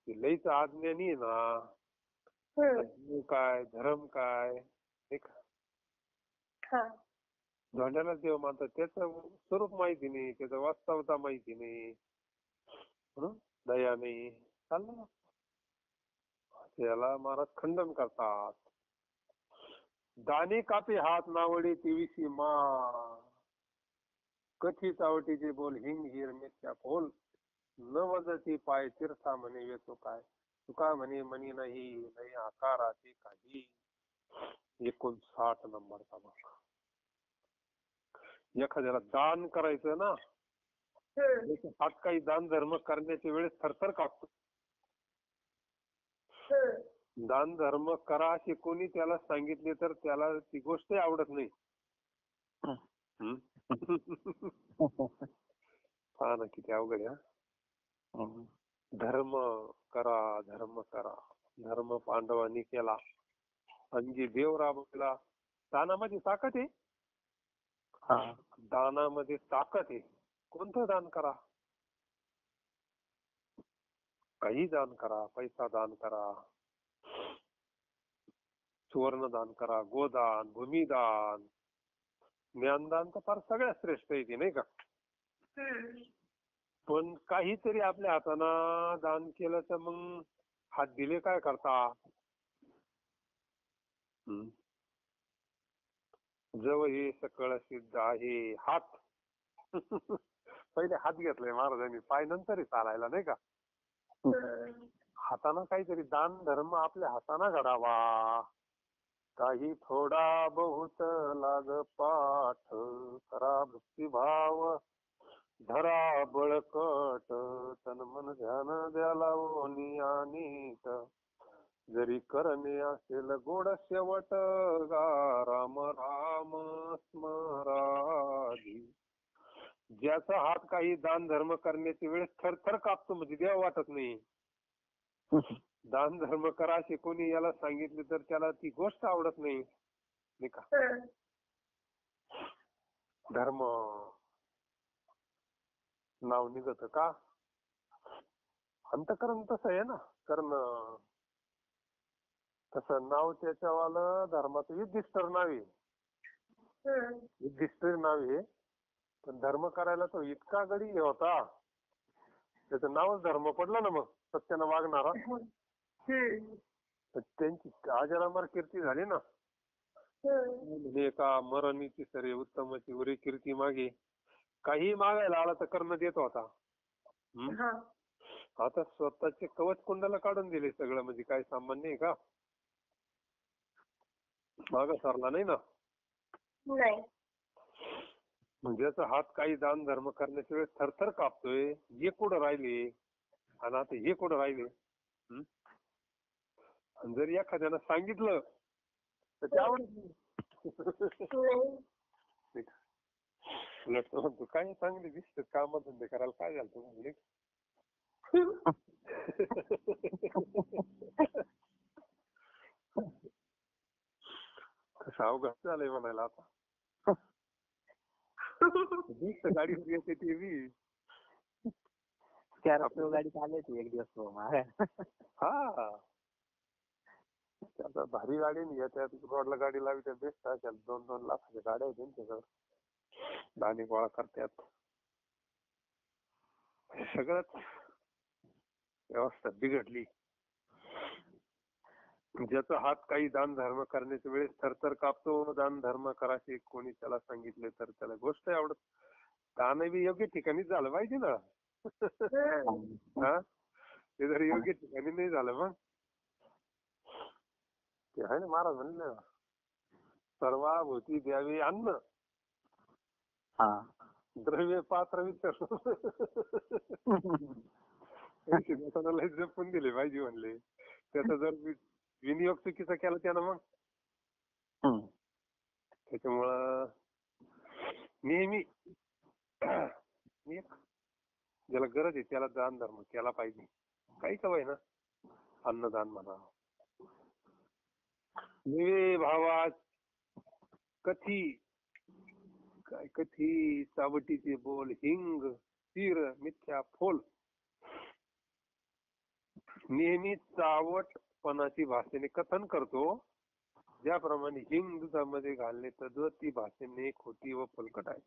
S2: लईच अज्ञानी आहे ना. काय धर्म काय नाही का. धोंड्याला देव मानतात त्याचं स्वरूप माहिती नाही, त्याचं वास्तवता माहिती नाही, दया नाही, चाललं. त्याला महाराज खंडन करतात. दाने कापे हात नावडे तेविसी मा, कथी चावटीचे बोल हिंग हिर मिथ्या फोल, न वजती पाय तीर्था म्हणे येतो काय, तुका म्हणे मनी नाही नाही आकाराचे काही. 59 नंबरचा भाग. एखाद्याला दान करायचं ना, हात काही दान धर्म करण्याच्या वेळेस थरथर कापतो. दान धर्म करा असे कोणी त्याला सांगितले तर त्याला ती गोष्ट आवडत नाही. पहा ना किती अवघड आहे. धर्म करा, धर्म करा. धर्म पांडवांनी केला आणि जे देव राबवला. दानामध्ये ताकद आहे, दानामध्ये ताकद आहे. कोणतं दान करा, काही दान करा, पैसा दान करा, सुवर्ण दान करा, गोदान, भूमिदान, ज्ञानदान तर फार सगळ्यात श्रेष्ठ आहे नाही का. पण काहीतरी आपल्या हातानं दान केलं तर मग हात दिले काय करता. जव हे सकळ सिद्ध आहे हात. पहिले हात घेतलाय महाराजांनी, पाय नंतर चालायला नाही का. हातानं काहीतरी दान धर्म आपल्या हातानं घडावा. काही थोडा बहुत लाग पाठ, करा भक्तिभाव धरा बळकट, तन मन ध्यान द्या लावून नीट, जरी करणे असेल गोड शेवट गा राम राम स्मराधी. ज्याचा हात काही दान धर्म करण्याच्या वेळेस थरथर कापतो म्हणजे देव वाटत नाही. दान धर्म करा असे कोणी याला सांगितले तर त्याला ती गोष्ट आवडत नाही का. धर्म नाव निघत का, अंतकरण तसं आहे ना. कारण तसं नाव त्याच्यावालं धर्माचं युधिष्ठिर नाव आहे. युधिष्ठिर नाव आहे, पण धर्म करायला तो इतका गडी होता, त्याचं नावच धर्म पडलं ना. मग सत्यानं वागणारा. त्यांची अजरामर कीर्ती झाली ना. एका मरणीची सरे उत्तमाची उरी कीर्ती मागे. काही मागायला आला तर कर्ण देत होता. आता स्वतःचे कवच कुंडाला काढून दिले सगळं, म्हणजे काय सामान्य आहे का. माग सरला नाही ना. ज्याचा हात काही दान धर्म करण्याच्या वेळेस थरथर कापतोय, हे कुठं राहिले आणि आता हे कुठं राहिले. जर एखाद्यानं सांगितलं तर ते आवडत नाही. उलट म्हणतो काय चांगली दिसते काम धंदे करायला, काय झालं तुम्हाला. कसं अवघड झालंय म्हणायला आता. गाडी येते ते बी
S4: गाडी चालायची एक दिवस.
S2: हा आता भारी गाडी येतात, रोडला गाडी लावतात, बेस्ट आहे. 2-2 लाखाच्या गाड्या आहेत त्यांच्याकडे, दाणे गोळा करतात. सगळंच व्यवस्था बिघडली. ज्याचा हात काही दान धर्म करण्याच्या वेळेस थरथर कापतो. दान धर्म करायचे कोणी त्याला सांगितले तर त्याला गोष्ट आवडत. दान बी योग्य ठिकाणीच झालं पाहिजे ना. हा ते जर योग्य ठिकाणी नाही झालं मग ते आहे ना. महाराज म्हणले सर्वाभूती द्यावी अन्न, द्रव्य पात्र विचार. जपून दिले पाहिजे म्हणले. त्याचा जर विनियोग चुकीचा केला त्यानं मग त्याच्यामुळं नेहमी ज्याला गरज आहे त्याला दान धर्म केला पाहिजे. काही का ना, अन्नदान म्हणा. निवे भावा कथी काय कथी चावटीचे बोल हिंग तीर मिथ्या फोल. नेहमी चावटपणाची भाषेने कथन करतो ज्याप्रमाणे हिंग दुधामध्ये घालणे तद्वती भाषेने खोटी व फुलकट आहे.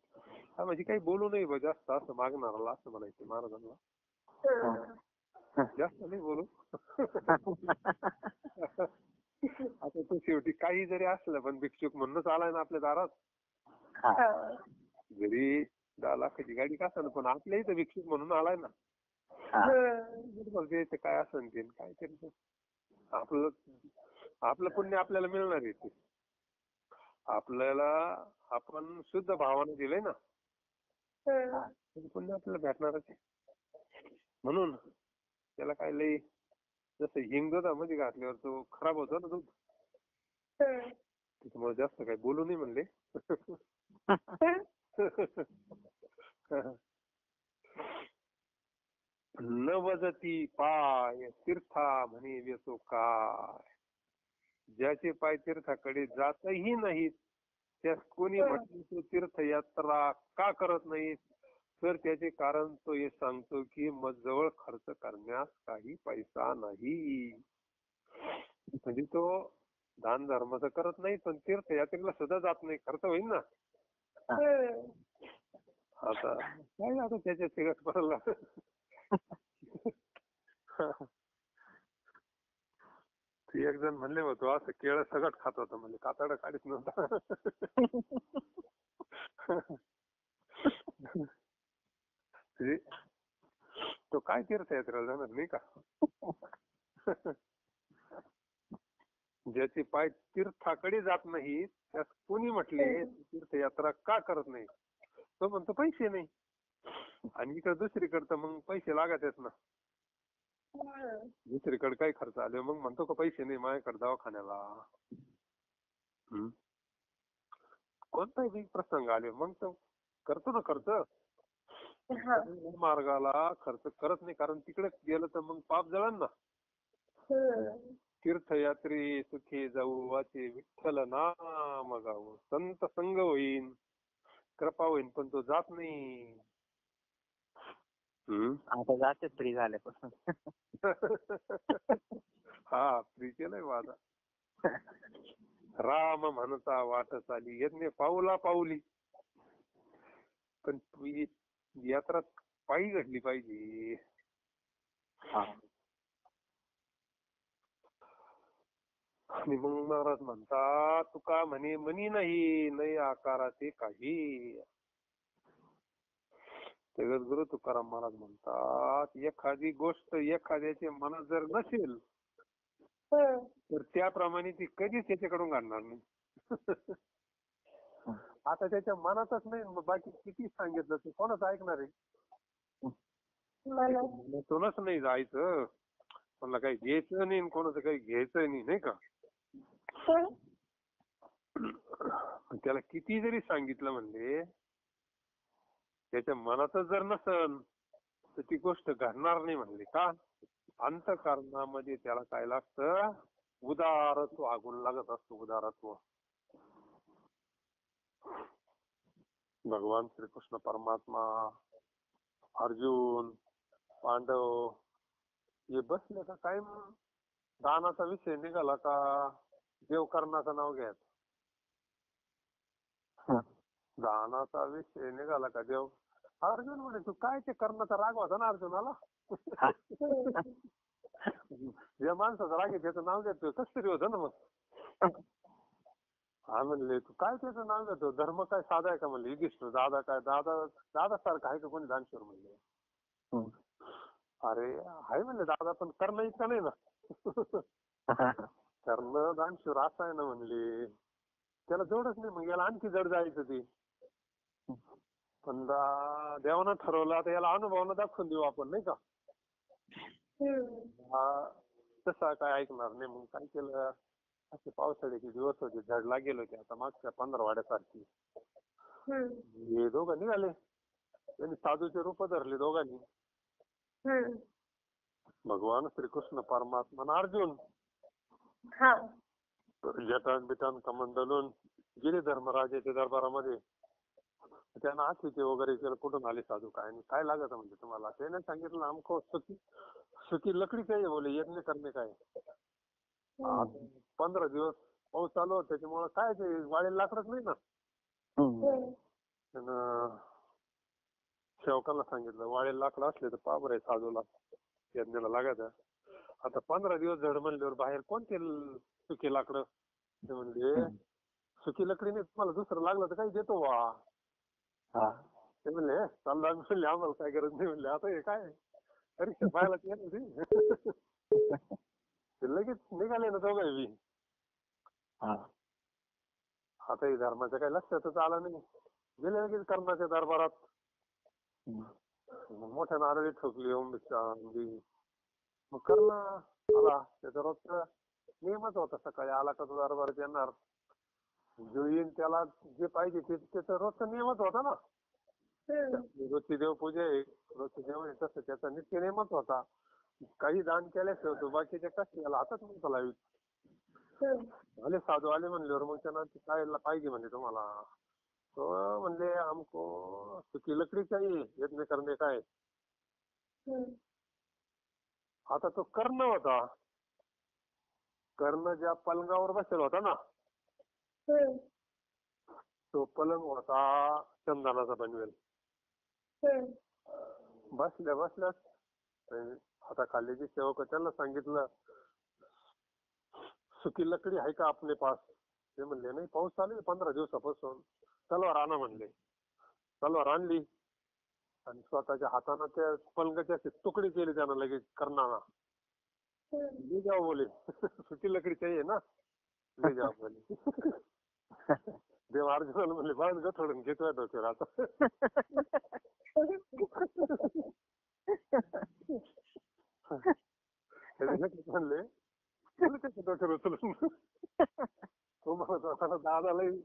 S2: हा म्हणजे काही बोलू नये बा जास्त असं मागणाराला असं म्हणायचं महाराजांना. जास्त नाही बोलू. आता तो शेवटी काही जरी असलं पण भिक्षुक म्हणूनच आलाय ना आपल्या दारात. जरी 10 लाखाची गाडी का असेल पण आपल्या इथं भिक्षुक म्हणून आलाय ना. द्यायचं काय असेल ते काय तरी आपलं आपलं पुण्य आपल्याला मिळणार आहे. आपल्याला आपण शुद्ध भावाने दिलंय ना. पुण्य आपल्याला भेटणारच आहे. म्हणून त्याला काय लई जसं हिंग दुधामध्ये घातल्यावर तो खराब होतो ना दूध. त्याच्यामुळे जास्त काही बोलू नये म्हणले. न वजती पाय तीर्था म्हणे व्यसो काय. ज्याचे पाय तीर्थाकडे जातही नाहीत त्यास कोणी म्हटलं तो तीर्थयात्रा का करत नाही, तर त्याचे कारण तो हे सांगतो की मजजवळ खर्च करण्यास काही पैसा नाही. म्हणजे तो दान धर्म तर करत नाही पण तीर्थयात्रेला सुद्धा जात नाही. खर्च होईल ना. आता काय आता त्याच्या सिगरेट पडला. एक जण म्हणले होतो असं केळं सगळं खात होता म्हणजे कातडं काढीत नव्हता. तो काय तीर्थयात्रेला जाणार नाही का. ज्याचे पाय तीर्थाकडे जात नाही त्यास कोणी म्हटले तीर्थयात्रा का करत नाही, तो म्हणतो पैसे नाही. आणि इकडे दुसरीकडे तर मग पैसे लागत आहेत ना. दुसरीकडे काही खर्च आले मग म्हणतो का पैसे नाही माझ्याकडे दवाखान्याला. कोणताही प्रसंग आले मग तो करतो ना खर्च. मार्गाला खर्च करत नाही कारण तिकडे गेलं तर मग पाप जळण ना. तीर्थयात्री सुखी जाऊ वाचे विठ्ठल नाम गाऊ. संत संग होईन कृपा होईन पण तो जात नाही.
S4: आता जाते फ्री झाल्यापासून.
S2: हा फ्री केलंय माझा. राम म्हणता वाट चाली यज्ञ पाऊला पाऊली. पण यात्रा पायी घडली पाहिजे. आणि मग महाराज म्हणतात तुका म्हणे मनी नाही आकाराचे काही. जगद्गुरु तुकाराम महाराज म्हणतात एखादी गोष्ट एखाद्याचे मनात जर नसेल तर त्याप्रमाणे ती कधीच त्याच्याकडून घडणार नाही. आता त्याच्या मनातच नाही मग बाकी किती सांगितलं तू कोणाच ऐकणार आहे. मनातूनच नाही जायचं. कोणाला काही घ्यायचं नाही कोणाचं काही घ्यायचं नाही, नाही का. त्याला किती जरी सांगितलं म्हणजे त्याच्या मनातच जर नसल तर ती गोष्ट घडणार नाही म्हणले. का अंतःकरणामध्ये त्याला काय लागतं उदारत्व आगून लागत असतो. उदारत्व. भगवान श्रीकृष्ण परमात्मा अर्जुन पांडव हे बसले का काय दानाचा विषय निघाला का देवकर्णाचं नाव घ्यायचं. दानाचा विषय निघाला का देव. अर्जुन म्हणे तू काय ते कर्णाचा राग होता ना अर्जुनाला. ज्या माणसाचा राग आहे त्याचं नाव घेतो कस तरी होतं ना मग. हा म्हणले तू काय त्याचं नाव घेतो. धर्म काय साधा आहे का म्हणले. युधिष्ठिर दादा काय दादा सारखा आहे का कोणी दानशूर म्हणले. अरे आहे म्हणले दादा पण कर्ण इतका नाही ना. कर्ण दानशूर असा आहे ना म्हणले. त्याला जोडच नाही मग याला आणखी जड जायचं ते. पण देवानं ठरवलं आता याला अनुभवानं दाखवून देऊ आपण, नाही का. तसा काय ऐकणार नाही. मग काय केलं असे पावसाळ्याचे दिवस होते झडला गेलो होते आता मागच्या 15 वाड्यासारखी. हे दोघं निघाले त्यांनी साधूचे रूप धरले दोघांनी. भगवान श्रीकृष्ण परमात्मा अर्जुन जटान बिटान कमंडलून गेले धर्मराजाच्या दरबारामध्ये. त्यांना आठवते वगैरे केलं कुठून आले साधू काय लागत म्हणजे तुम्हाला. त्याने सांगितलं आमको सुकी लकडी काय बोले यज्ञ करणे काय. 15 दिवस पाऊस चालू होता त्याच्यामुळे काय ते वाळेला लाकडच नाही ना. त्यानं सेवकाला सांगितलं वाळेला लाकडं असले तर पहा बरं साजूला यज्ञाला लागायचं. आता 15 दिवस जड म्हणल्यावर बाहेर कोणते सुकी लाकडं. ते म्हणले सुकी लकडी नाही तुम्हाला दुसरं लागलं तर काही देतो वा. ते म्हणले चाललं आम्ही म्हणले आम्हाला काय गरज नाही म्हणले. आता हे काय परीक्षा पाहायला ते लगेच निघाले ना दोघंही. आता हे धर्माच्या काही लक्षातच आलं नाही. गेले लगेच कर्णाच्या दरबारात मोठ्या नारळी ठोकली ओम शांती. मग कर्ण आला त्याचा रोजचा नियमच होता सकाळी आला का तो दरबारात येणार. जो येईन त्याला जे पाहिजे ते त्याचा रोजचा नियमच होता ना. रोजची देवपूजा आहे रोजची जेवण आहे तसं त्याचा नित्य नियमच होता. काही दान केल्याशिवाय तो बाकीच्या कष्टाला हातात नव्हता लावीत. आले साधू आले म्हणल्यावर मग त्यांना काय पाहिजे म्हणजे तुम्हाला. तो म्हणले हमको सुकी लकडी चाहिए यज्ञ करणे काय. आता तो कर्ण होता. कर्ण ज्या पलंगावर बसेल होता ना तो पलंग होता चंदनाचा बनवेल. बसल्या बसल्याच आता खाली जे सेवक त्यांना सांगितलं सुकी लकडी आहे का आपले पास. ते म्हणले नाही पाऊस चालू आहे 15 दिवसापासून. तलवार आणा म्हणले. तलवार आणली आणि स्वतःच्या हाताने त्या पलंगाची अशी तुकडी केली त्यानं लगेच कर्णाला. ले जाओ बोले सुकी लकडी चाहिए ना ले जाओ बोले. देव अर्जुनाला म्हणले बाळ गथोडून घेतोय डोक्यावर आता. म्हणले त्याच्या डोक्यावर उचलून तो म्हणत होता दादालाही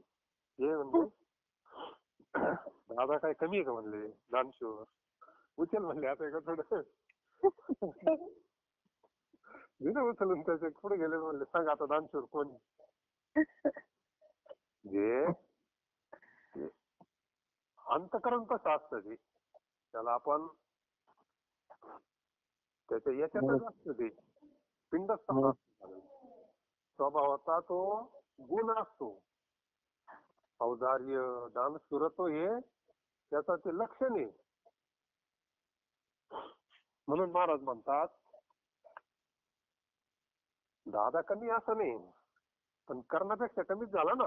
S2: हे म्हणले दादा काय कमी आहे का म्हणले दानशूर उचल म्हणले आता एका थोडं दिलं उचलून त्याचे पुढे गेले म्हणले सांग आता दानशूर कोण. जे अंतकरण कसं असतं ते त्याला आपण त्याच्या याच्यातच असतं ते पिंडस्थ स्वभावाचा तो गुण असतो. औदार्य दानशूरत्व हे त्याचं ते लक्षण आहे. म्हणून महाराज म्हणतात दादा कमी असं नाही पण कर्णापेक्षा कमीच झाला ना.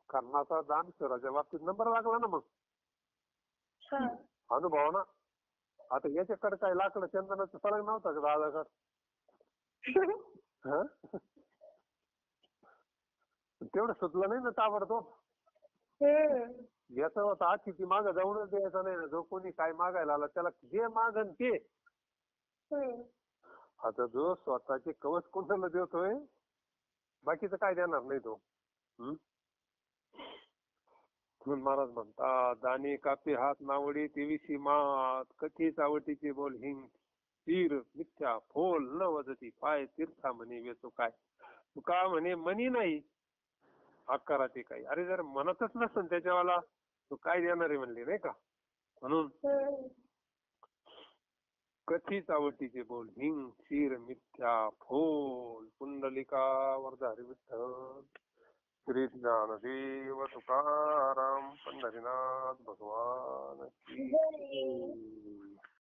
S2: कर्णाचा दानशूराच्या बाबतीत नंबर लागला ना. मग अनुभव ना. आता याच्याकडे काय लाकडं चंदनाचं फरक नव्हता का दादाकडे. तेवढं सुचलं नाही ना ताबडतोब. याचा होता अतिथी मागं जाऊनच द्यायचा नाही ना. जो कोणी काय मागायला आला त्याला जे मागन ते. आता जो स्वतःचे कवच कुंडल देतोय बाकीचं काय देणार नाही तो. म्हणून महाराज म्हणतात दाने कापे हात नावडी तेविसी मात कथी चावटीचे बोल हिंग तीर मिथ्या फोल न वजती पाय तीर्था म्हणे वेचो काय. तुका म्हणे मनी नाही आकाराचे काही. अरे जर म्हणतच नसेल त्याच्यावाला तो काय देणार आहे म्हणले नाही का. म्हणून कथी चावटीचे बोल हिंग तीर मिथ्या फोल पुंडलिका वरदारी विठ्ठल श्री ज्ञानदेव तुकाराम पंढरीनाथ भगवान की